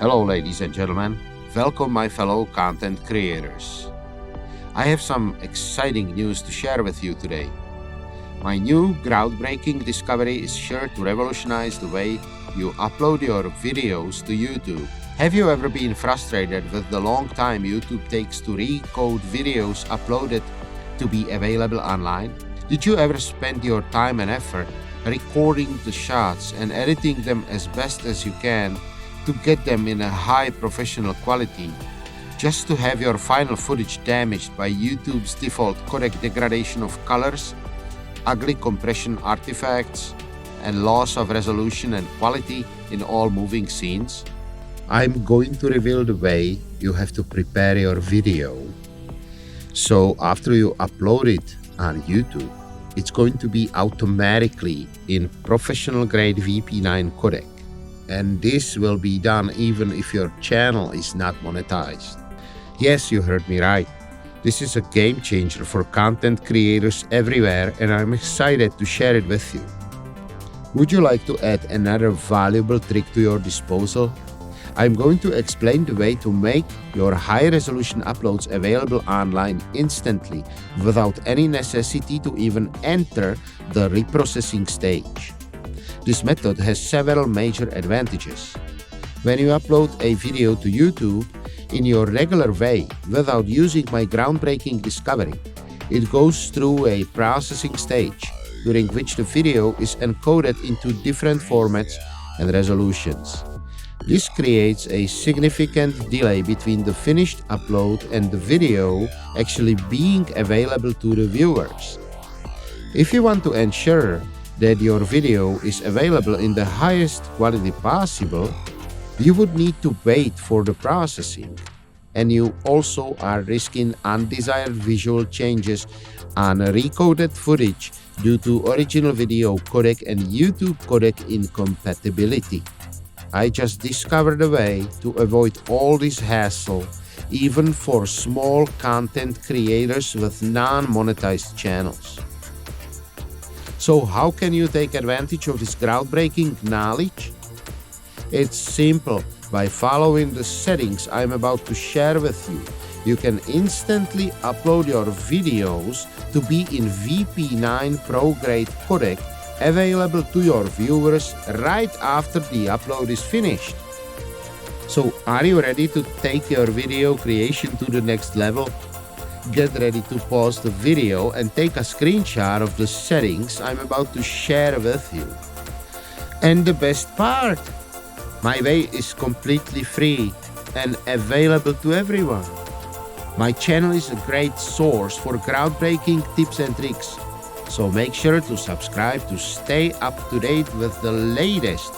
Hello ladies and gentlemen, welcome my fellow content creators. I have some exciting news to share with you today. My new groundbreaking discovery is sure to revolutionize the way you upload your videos to YouTube. Have you ever been frustrated with the long time YouTube takes to recode videos uploaded to be available online? Did you ever spend your time and effort recording the shots and editing them as best as you can to get them in a high professional quality, just to have your final footage damaged by YouTube's default codec degradation of colors, ugly compression artifacts, and loss of resolution and quality in all moving scenes? I'm going to reveal the way you have to prepare your video. So after you upload it on YouTube, it's going to be automatically in professional grade VP9 codec. And this will be done even if your channel is not monetized. Yes, you heard me right. This is a game changer for content creators everywhere, and I'm excited to share it with you. Would you like to add another valuable trick to your disposal? I'm going to explain the way to make your high-resolution uploads available online instantly without any necessity to even enter the reprocessing stage. This method has several major advantages. When you upload a video to YouTube in your regular way without using my groundbreaking discovery, it goes through a processing stage during which the video is encoded into different formats and resolutions. This creates a significant delay between the finished upload and the video actually being available to the viewers. If you want to ensure that your video is available in the highest quality possible, you would need to wait for the processing. And you also are risking undesired visual changes on recoded footage due to original video codec and YouTube codec incompatibility. I just discovered a way to avoid all this hassle, even for small content creators with non-monetized channels. So how can you take advantage of this groundbreaking knowledge? It's simple. By following the settings I'm about to share with you, you can instantly upload your videos to be in VP9 Pro grade codec available to your viewers right after the upload is finished. So are you ready to take your video creation to the next level? Get ready to pause the video and take a screenshot of the settings I'm about to share with you. And the best part, my way is completely free and available to everyone. My channel is a great source for groundbreaking tips and tricks, so make sure to subscribe to stay up to date with the latest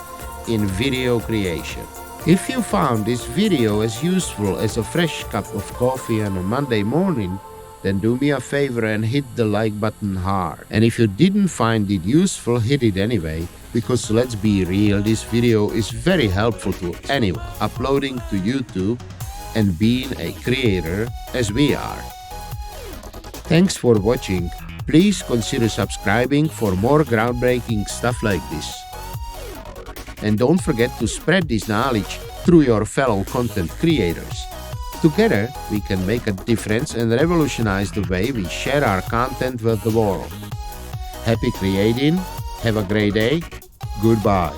in video creation. If you found this video as useful as a fresh cup of coffee on a Monday morning, then do me a favor and hit the like button hard. And if you didn't find it useful, hit it anyway, because let's be real, this video is very helpful to anyone uploading to YouTube and being a creator as we are. Thanks for watching. Please consider subscribing for more groundbreaking stuff like this. And don't forget to spread this knowledge through your fellow content creators. Together, we can make a difference and revolutionize the way we share our content with the world. Happy creating, have a great day, goodbye.